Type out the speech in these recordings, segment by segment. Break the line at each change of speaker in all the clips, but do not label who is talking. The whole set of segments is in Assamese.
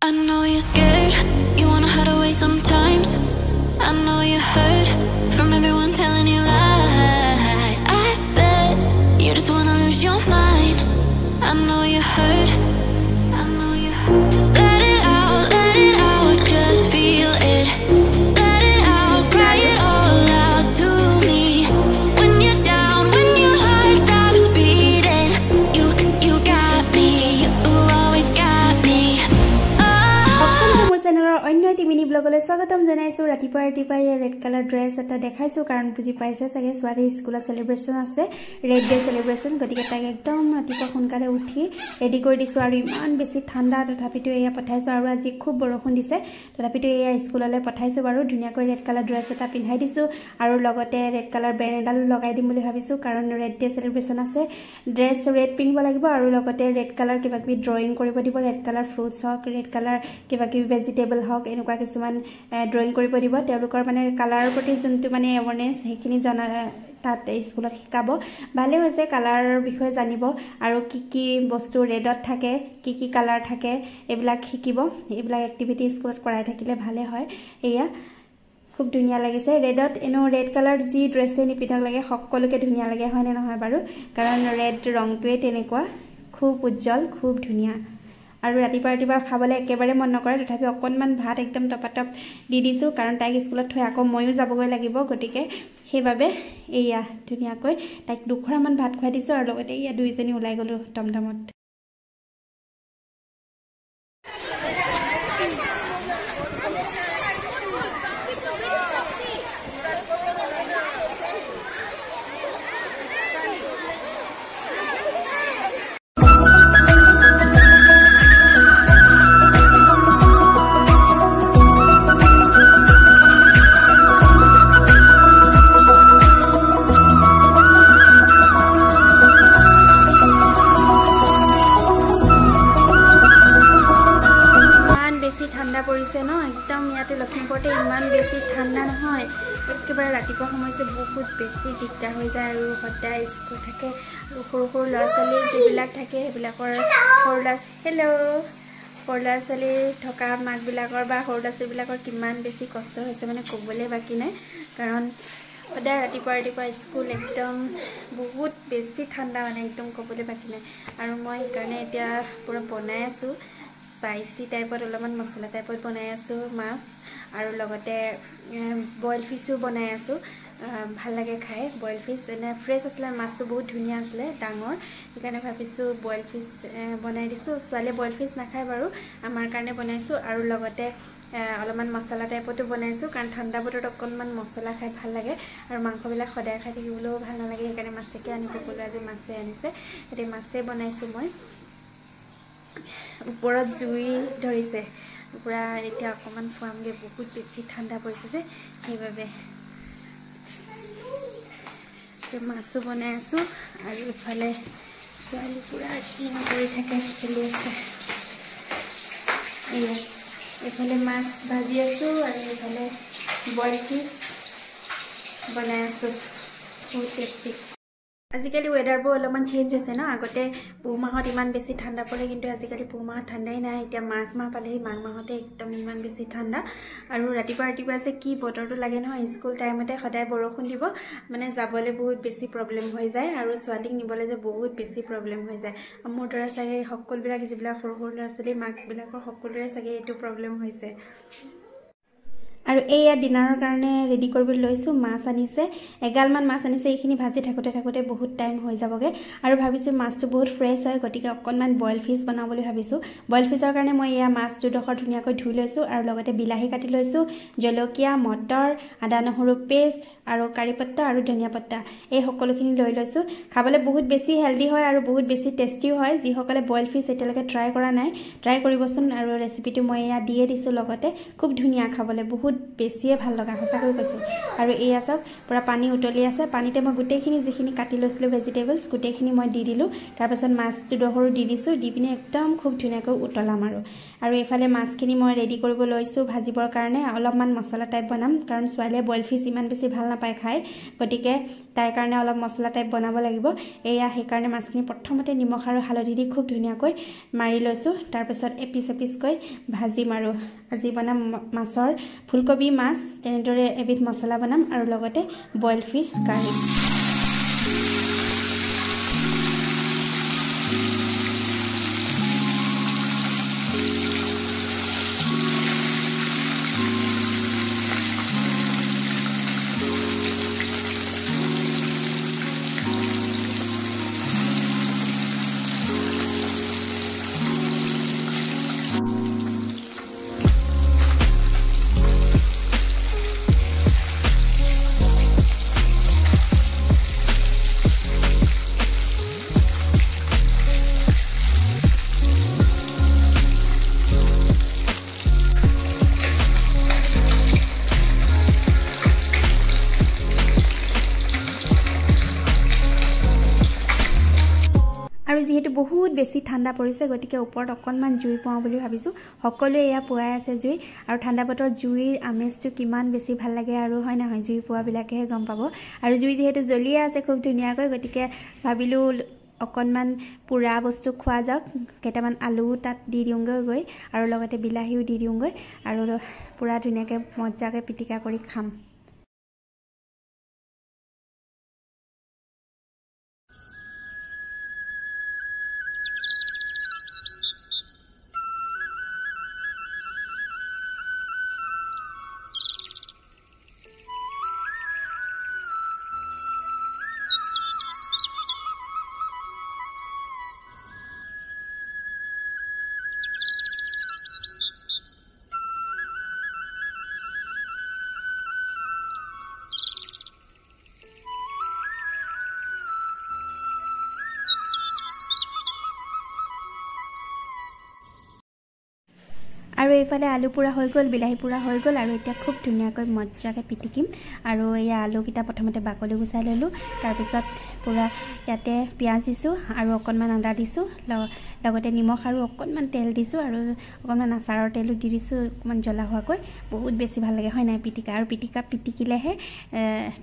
I know you're scared, you wanna hide away sometimes. I know you're hurt from everyone telling you lies. I bet you just wanna lose your mind. I know you're hurt, I know you're hurt. Let it out, just feel it. Let it out, cry it all out to me. When you're down, when your heart stops beating, you got me, you always got me.
অন্যটি মিনি ব্লগলৈ স্বাগতম জনাইছো ৰাতিপুৱাই ৰেড কালাৰ ড্ৰেছ এটা দেখাইছো কাৰণ বুজি পাইছে চাগে ছোৱালীৰ স্কুলত সেলিব্ৰেশন আছে ৰেড ডে সেলিব্ৰেশন গতিকে তাক একদম ৰাতিপুৱা সোনকালে উঠি ৰেডি কৰি দিছো আৰু ইমান বেছি ঠাণ্ডা তথাপিতো এয়া পঠাইছো আৰু আজি খুব বৰষুণ দিছে তথাপিতো এয়া স্কুললৈ পঠাইছো বাৰু ধুনিয়াকৈ ৰেড কালাৰ ড্ৰেছ এটা পিন্ধাই দিছো আৰু লগতে ৰেড কালাৰ বেন এডাল লগাই দিম বুলি ভাবিছো কাৰণ ৰেড ডে সেলিব্ৰেশন আছে ড্ৰেছ ৰেড পিন্ধিব লাগিব আৰু লগতে ৰেড কালাৰ কিবা কিবি ড্ৰয়িং কৰিব দিব ৰেড কালাৰ ফ্ৰুটছ হক ৰেড কালাৰ কিবা কিবি ভেজিটেবল হক এনেকুৱা কিছুমান ড্ৰয়িং কৰিব দিব তেওঁলোকৰ মানে কালাৰৰ প্ৰতি যোনটো মানে এৱাৰনেছ সেইখিনি জনা তাত স্কুলত শিকাব ভালে হৈছে কালাৰৰ বিষয়ে জানিব আৰু কি বস্তু ৰেডত থাকে কি কালাৰ থাকে এইবিলাক শিকিব এইবিলাক এক্টিভিটি স্কুলত কৰাই থাকিলে ভালে হয় এয়া খুব ধুনিয়া লাগিছে ৰেডত এনো ৰেড কালাৰ যি ড্ৰেছে নিপিন্ধক লাগে সকলোকে ধুনিয়া লাগে হয় নে নহয় বাৰু কাৰণ ৰেড ৰংটোৱে তেনেকুৱা খুব উজ্জ্বল খুব ধুনিয়া আৰু ৰাতিপুৱা খাবলৈ একেবাৰে মন নকৰে তথাপি অকনমান ভাত একদম টপাটপ দি দিছো কাৰণ তাইক স্কুলত থৈ আকৌ ময়ো যাবগৈ লাগিব গতিকে সেইভাবে এয়া ধুনিয়াকৈ তাইক দুখৰামান ভাত খুৱাই দিছো আৰু লগতে এয়া দুইজনী ওলাই গলো টমটমত লখিমপুৰতে ইমান বেছি ঠাণ্ডা নহয় একেবাৰে ৰাতিপুৱা সময়ছে বহুত বেছি দিগদাৰ হৈ যায় আৰু সদায় স্কুল থাকে আৰু সৰু ল'ৰা ছোৱালী যিবিলাক থাকে সেইবিলাকৰ সৰু ল'ৰা ছোৱালী থকা মাকবিলাকৰ বা সৰু ল'ৰা ছোৱালীবিলাকৰ কিমান বেছি কষ্ট হৈছে মানে ক'বলৈ বাকী নাই কাৰণ সদায় ৰাতিপুৱা স্কুল একদম বহুত বেছি ঠাণ্ডা মানে একদম ক'বলৈ বাকী নাই আৰু মই সেইকাৰণে এতিয়া পুৰা বনাই আছো স্পাইসি টাইপত অলপমান মছলা টাইপত বনাই আছো মাছ আৰু লগতে বইল ফিশও বনাই আছো ভাল লাগে খাই বইল ফিশ এনে ফ্ৰেছ আসলে মাছটো বহুত ধুনিয়া আসলে ডাঙৰ সেইকাৰণে ভাবিছো বইল ফিশ বনাই দিছো ছোৱালী বইল ফিশ নাখায় বাৰু আমাৰ কাৰণে বনাইছো আৰু লগতে অলপমান মছলা টাইপতো বনাইছো কাৰণ ঠাণ্ডা বতৰত অকনমান মছলা খাই ভাল লাগে আৰু মাংসবিলাক সদায় খাই থাকিবলৈও ভাল নালাগে সেইকাৰণে মাছকে আনিব ক'লো আজি মাছে আনিছে এতিয়া মাছে বনাইছো মই ওপৰত জুই ধৰিছে পুৰা এতিয়া অকমান ফুৱামগে বহুত বেছি ঠাণ্ডা পৰিছে যে সেইভাবে মাছো বনাই আছো আৰু ইফালে ছোৱালী পুৰা কিনা কৰি থাকে খেলি আছে এইফালে মাছ ভাজি আছো আৰু এইফালে বইল ফিশ বনাই আছো বহুত টেষ্টি আজিকালি ওয়েদাৰবোৰ অলপমান চেঞ্জ হৈছে ন আগতে পুহ মাহত ইমান বেছি ঠাণ্ডা পৰে কিন্তু আজিকালি পুহ মাহত ঠাণ্ডাই নাই এতিয়া মাঘ মাহ পালেহি মাঘ মাহতে একদম ইমান বেছি ঠাণ্ডা আৰু ৰাতিপুৱা যে কি বতৰটো লাগে নহয় স্কুল টাইমতে সদায় বৰষুণ দিব মানে যাবলৈ বহুত বেছি প্ৰবলেম হৈ যায় আৰু ছোৱালীক নিবলৈ যে বহুত বেছি প্ৰবলেম হৈ যায় মোৰ দৰে চাগে সকলোবিলাক যিবিলাক সৰু ল'ৰা ছোৱালী মাকবিলাকৰ সকলোৰে চাগে এইটো প্ৰবলেম হৈছে আৰু এয়া ডিনাৰৰ কাৰণে ৰেডি কৰিবলৈ লৈছো মাছ আনিছে এগালমান মাছ আনিছে এইখিনি ভাজি থাকোতে বহুত টাইম হৈ যাবগে আৰু ভাবিছো মাছটো বহুত ফ্ৰেছ হয় গতিকে অকনমান বইল ফিশ বনাও বুলি ভাবিছো বইল ফিশৰ কাৰণে মই এয়া মাছ দুডখৰ ধুনিয়াকৈ ধুই লৈছো আৰু লগতে বিলাহী কাটি লৈছো জলকীয়া মটৰ আদা নহৰু পেষ্ট আৰু কাৰি পত্তা আৰু ধনিয়া পত্তা এই সকলোখিনি লৈ লৈছো খাবলৈ বহুত বেছি হেলদি হয় আৰু বহুত বেছি টেষ্টিও হয় যিসকলে বইল ফিশ এতিয়ালৈকে ট্ৰাই কৰা নাই ট্ৰাই কৰিবচোন আৰু ৰেচিপিটো মই এয়া দিয়ে দিছো লগতে খুব ধুনিয়া খাবলৈ বহুত বহুত বেছিয়ে ভাল লগা সঁচাকৈ কৈছোঁ আৰু এই আছক পুৰা পানী উতলি আছে পানীতে মই গোটেইখিনি যিখিনি কাটি লৈছিলোঁ ভেজিটেবলছ গোটেইখিনি মই দি দিলোঁ তাৰপাছত মাছটো ডহৰু দি দিছোঁ দি পিনে একদম খুব ধুনীয়াকৈ উতলাম আৰু এইফালে মাছখিনি মই ৰেডি কৰিব লৈছোঁ ভাজিবৰ কাৰণে অলপমান মছলা টাইপ বনাম কাৰণ ছোৱালীয়ে বইল ফিছ ইমান বেছি ভাল নাপায় খাই গতিকে তাইৰ কাৰণে অলপ মছলা টাইপ বনাব লাগিব এয়া সেইকাৰণে মাছখিনি প্ৰথমতে নিমখ আৰু হালধি দি খুব ধুনীয়াকৈ মাৰি লৈছোঁ তাৰপিছত এপিচ এপিচকৈ ভাজিম আৰু আজি বনাম মাছৰ ফুলকবি মাছ তেনেদৰে এবিধ মছলা বনাম আৰু লগতে বইল ফিছ কাৰী আৰু যেহেতু বহুত বেছি ঠাণ্ডা পৰিছে গতিকে ওপৰত অকণমান জুই পাওঁ বুলি ভাবিছোঁ সকলোৱে এয়া পোৱাই আছে জুই আৰু ঠাণ্ডা বতৰত জুইৰ আমেজটো কিমান বেছি ভাল লাগে আৰু হয় নহয় জুই পোৱাবিলাকেহে গম পাব আৰু জুই যিহেতু জ্বলিয়ে আছে খুব ধুনীয়াকৈ গতিকে ভাবিলোঁ অকণমান পুৰা বস্তু খোৱা যাওক কেইটামান আলু তাত দি দিওঁগৈ গৈ আৰু লগতে বিলাহীও দি দিওঁগৈ আৰু পুৰা ধুনীয়াকৈ মজাকৈ পিটিকা কৰি খাম আৰু এইফালে আলু পুৰা হৈ গ'ল বিলাহী পুৰা হৈ গ'ল আৰু এতিয়া খুব ধুনীয়াকৈ মজাকৈ পিটিকিম আৰু এয়া আলুকেইটা প্ৰথমতে বাকলি গুচাই ল'লোঁ তাৰপিছত পুৰা ইয়াতে পিঁয়াজ দিছোঁ আৰু অকণমান আদা দিছোঁ লগতে নিমখ আৰু অকণমান তেল দিছোঁ আৰু অকণমান আচাৰৰ তেলো দি দিছোঁ অকণমান জ্বলা হোৱাকৈ বহুত বেছি ভাল লাগে হয় নাই পিটিকা আৰু পিটিকিলেহে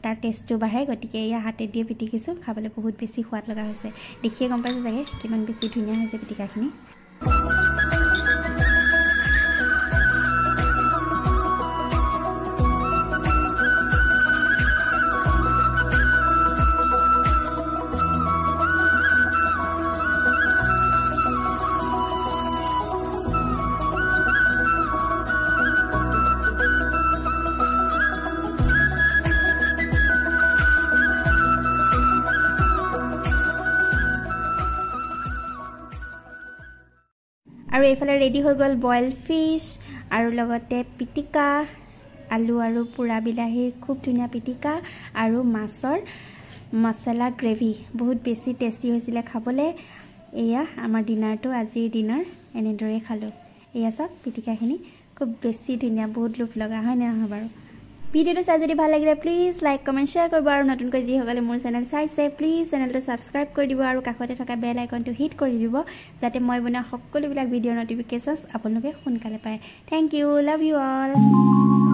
তাৰ টেষ্টটো বাঢ়ে গতিকে এয়া হাতে দিয়ে পিটিকিছোঁ খাবলৈ বহুত বেছি সোৱাদ লগা হৈছে দেখিয়ে গম পাইছোঁ চাগে কিমান বেছি ধুনীয়া হৈছে পিটিকাখিনি আৰু এইফালে ৰেডি হৈ গ'ল বইল ফিছ আৰু লগতে পিটিকা আলু আৰু পুৰা বিলাহীৰ খুব ধুনীয়া পিটিকা আৰু মাছৰ মছলা গ্ৰেভি বহুত বেছি টেষ্টি হৈছিলে খাবলৈ এয়া আমাৰ ডিনাৰটো আজিৰ ডিনাৰ এনেদৰে খালোঁ এয়া চাওক পিটিকাখিনি খুব বেছি ধুনীয়া বহুত লোভ লগা হয় নহয় বাৰু ভিডিওটো চাই যদি ভাল লাগিলে প্লিজ লাইক কমেণ্ট শ্বেয়াৰ কৰিব আৰু নতুনকৈ যিসকলে মোৰ চেনেল চাইছে প্লিজ চেনেলটো ছাবস্ক্ৰাইব কৰি দিব আৰু কাষতে থকা বেল আইকনটো হিট কৰি দিব যাতে মই বনোৱা সকলোবিলাক ভিডিঅ'ৰ নটিফিকেশ্যনছ আপোনালোকে সোনকালে পায় thank you love you all